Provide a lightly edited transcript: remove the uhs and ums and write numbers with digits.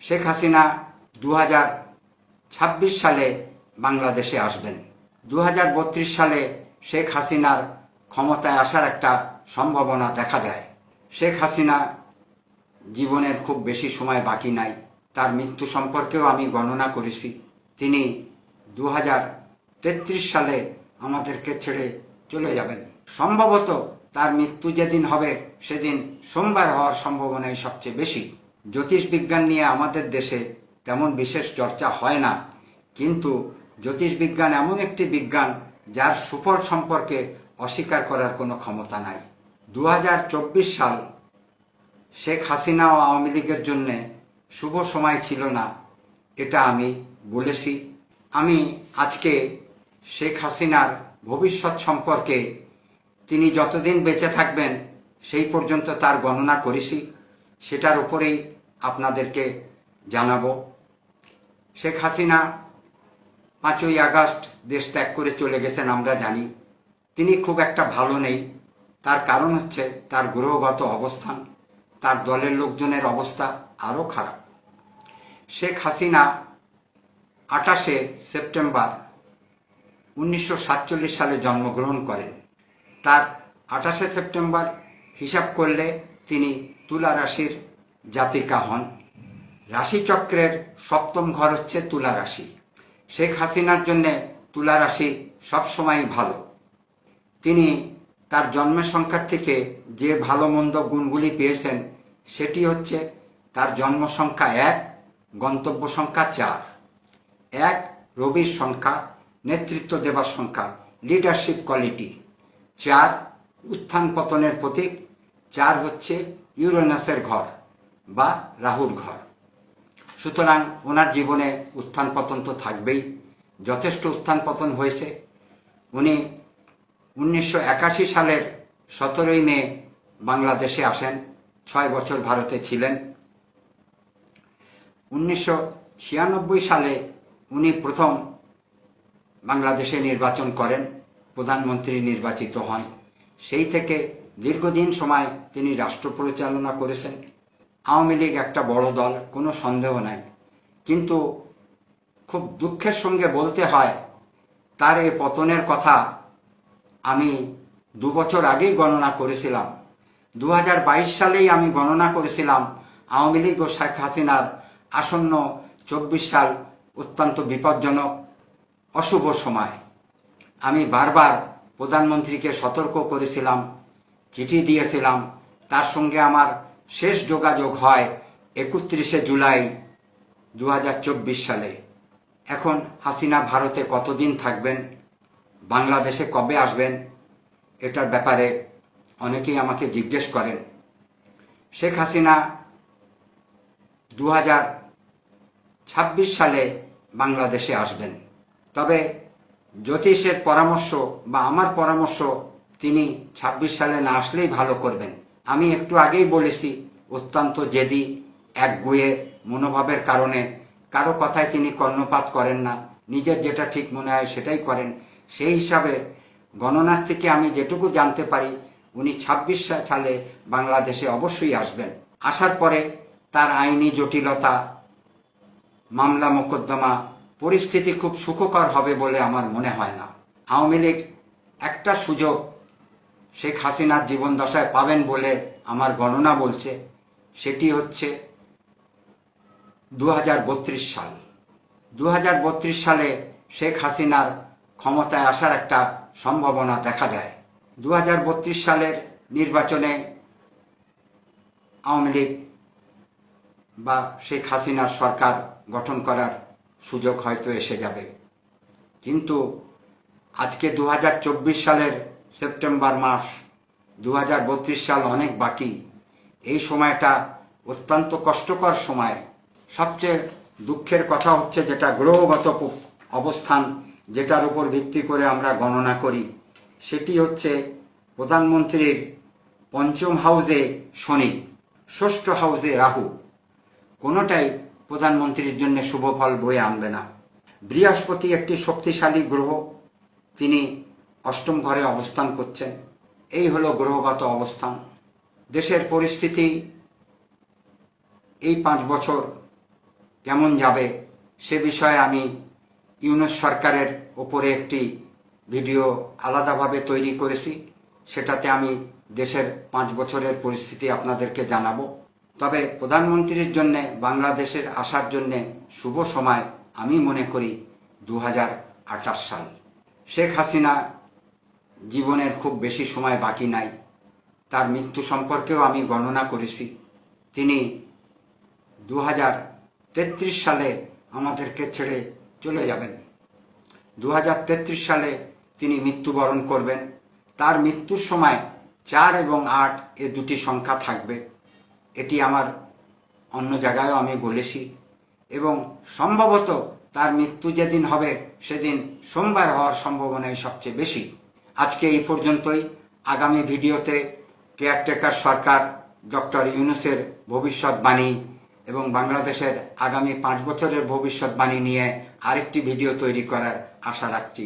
শেখ হাসিনা 2026 সালে বাংলাদেশে আসবেন। 2032 সালে শেখ হাসিনার ক্ষমতায় আসার একটা সম্ভাবনা দেখা যায়। শেখ হাসিনা জীবনের খুব বেশি সময় বাকি নাই। তার মৃত্যু সম্পর্কেও আমি গণনা করেছি। তিনি 2033 সালে আমাদেরকে ছেড়ে চলে যাবেন। সম্ভবত তার মৃত্যু যেদিন হবে সেদিন সোমবার হওয়ার সম্ভাবনাই সবচেয়ে বেশি। জ্যোতিষবিজ্ঞান নিয়ে আমাদের দেশে তেমন বিশেষ চর্চা হয় না, কিন্তু জ্যোতিষবিজ্ঞান এমন একটি বিজ্ঞান যার সুফল সম্পর্কে অস্বীকার করার কোনো ক্ষমতা নাই। 2024 সাল শেখ হাসিনা ও আওয়ামী লীগের জন্য শুভ সময় ছিল না, এটা আমি বলেছি। আমি আজকে শেখ হাসিনার ভবিষ্যৎ সম্পর্কে তিনি যতদিন বেঁচে থাকবেন সেই পর্যন্ত তার গণনা করেছি, সেটার উপরেই আপনাদেরকে জানাবো। শেখ হাসিনা 5ই আগস্ট দেশ ত্যাগ করে চলে গেছেন, আমরা জানি। তিনি খুব একটা ভালো নেই। তার কারণ হচ্ছে তার গ্রহগত অবস্থান, তার দলের লোকজনের অবস্থা আরও খারাপ। শেখ হাসিনা 28শে সেপ্টেম্বর 1947 সালে জন্মগ্রহণ করেন। তার 28শে সেপ্টেম্বর হিসাব করলে তিনি তুলা রাশির জাতিকা হন। রাশিচক্রের সপ্তম ঘর হচ্ছে তুলা রাশি। শেখ হাসিনার জন্য তুলা রাশি সবসময় ভালো। তিনি তার জন্মের সংখ্যার থেকে যে ভালো মন্দ গুণগুলি পেয়েছেন সেটি হচ্ছে তার জন্ম সংখ্যা 1, গন্তব্য সংখ্যা 4। 1 রবির সংখ্যা, নেতৃত্ব দেবার সংখ্যা, লিডারশিপ কোয়ালিটি। 4 উত্থান পতনের প্রতীক। 4 হচ্ছে ইউরেনাসের ঘর বা রাহুর ঘর। সুতরাং ওনার জীবনে উত্থান পতন তো থাকবেই, যথেষ্ট উত্থান পতন হয়েছে। উনি 1981 সালের 17ই মে বাংলাদেশে আসেন, 6 বছর ভারতে ছিলেন। 1996 সালে উনি প্রথম বাংলাদেশে নির্বাচন করেন, প্রধানমন্ত্রী নির্বাচিত হন। সেই থেকে দীর্ঘদিন সময় তিনি রাষ্ট্র পরিচালনা করেছেন। আওয়ামী লীগ একটা বড় দল, কোনো সন্দেহ নাই, কিন্তু খুব দুঃখের সঙ্গে বলতে হয় তার এই পতনের কথা আমি 2 বছর আগেই গণনা করেছিলাম। 2022 সালেই আমি গণনা করেছিলাম আওয়ামী লীগ ও শেখ হাসিনার আসন্ন 24 সাল অত্যন্ত বিপজ্জনক, অশুভ সময়। আমি বারবার প্রধানমন্ত্রীকে সতর্ক করেছিলাম, চিঠি দিয়েছিলাম। তার সঙ্গে আমার শেষ যোগাযোগ হয় 31শে জুলাই 2024 সালে। এখন হাসিনা ভারতে কতদিন থাকবেন, বাংলাদেশে কবে আসবেন, এটার ব্যাপারে অনেকেই আমাকে জিজ্ঞেস করেন। শেখ হাসিনা 2026 সালে বাংলাদেশে আসবেন। তবে জ্যোতিষের পরামর্শ বা আমার পরামর্শ, তিনি 26 সালে না আসলেই ভালো করবেন। আমি একটু আগেই বলেছি, অত্যন্ত জেদি, একগুঁয়ে মনোভাবের কারণে কারো কথায় তিনি কর্ণপাত করেন না, নিজের যেটা ঠিক মনে হয় সেটাই করেন। সেই হিসাবে গণনার থেকে আমি যেটুকু জানতে পারি উনি 26 সালে বাংলাদেশে অবশ্যই আসবেন। আসার পরে তার আইনি জটিলতা, মামলা মোকদ্দমা, পরিস্থিতি খুব সুখকর হবে বলে আমার মনে হয় না। আওয়ামী লীগ একটা সুযোগ শেখ হাসিনার জীবন দশায় পাবেন বলে আমার গণনা বলছে, সেটি হচ্ছে 2032 সাল। 2032 সালে শেখ হাসিনার ক্ষমতায় আসার একটা সম্ভাবনা দেখা যায়। 2032 সালের নির্বাচনে আওয়ামী লীগ বা শেখ হাসিনার সরকার গঠন করার সুযোগ হয়তো এসে যাবে। কিন্তু আজকে 2024 সালের সেপ্টেম্বর মাস, 2032 সাল অনেক বাকি। এই সময়টা অত্যন্ত কষ্টকর সময়। সবচেয়ে দুঃখের কথা হচ্ছে যেটা গ্রহগত অবস্থান, যেটার উপর ভিত্তি করে আমরা গণনা করি, সেটি হচ্ছে প্রধানমন্ত্রীর 5ম হাউসে শনি, 6ষ্ঠ হাউসে রাহু। কোনোটাই প্রধানমন্ত্রীর জন্য শুভ ফল বয়ে আনবে না। বৃহস্পতি একটি শক্তিশালী গ্রহ, তিনি 8ম ঘরে অবস্থান করছেন। এই হলো গ্রহগত অবস্থান। দেশের পরিস্থিতি এই 5 বছর কেমন যাবে সে বিষয়ে আমি ইউনূস সরকারের ওপরে একটি ভিডিও আলাদাভাবে তৈরি করেছি। সেটাতে আমি দেশের 5 বছরের পরিস্থিতি আপনাদেরকে জানাবো। তবে প্রধানমন্ত্রীর জন্য বাংলাদেশের আসার জন্য শুভ সময় আমি মনে করি 2028 সাল। শেখ হাসিনা জীবনের খুব বেশি সময় বাকি নাই। তার মৃত্যু সম্পর্কেও আমি গণনা করেছি। তিনি 2033 সালে আমাদেরকে ছেড়ে চলে যাবেন। 2033 সালে তিনি মৃত্যুবরণ করবেন। তার মৃত্যুর সময় 4 এবং 8 এ দুটি সংখ্যা থাকবে। এটি আমার অন্য জায়গায়ও আমি বলেছি এবং সম্ভবত তার মৃত্যু যেদিন হবে সেদিন সোমবার হওয়ার সম্ভাবনাই সবচেয়ে বেশি। আজকে এই পর্যন্তই। আগামী ভিডিওতে কেয়ারটেকার সরকার ডক্টর ইউনূসের ভবিষ্যৎবাণী এবং বাংলাদেশের আগামী 5 বছরের ভবিষ্যৎবাণী নিয়ে আরেকটি ভিডিও তৈরি করার আশা রাখছি।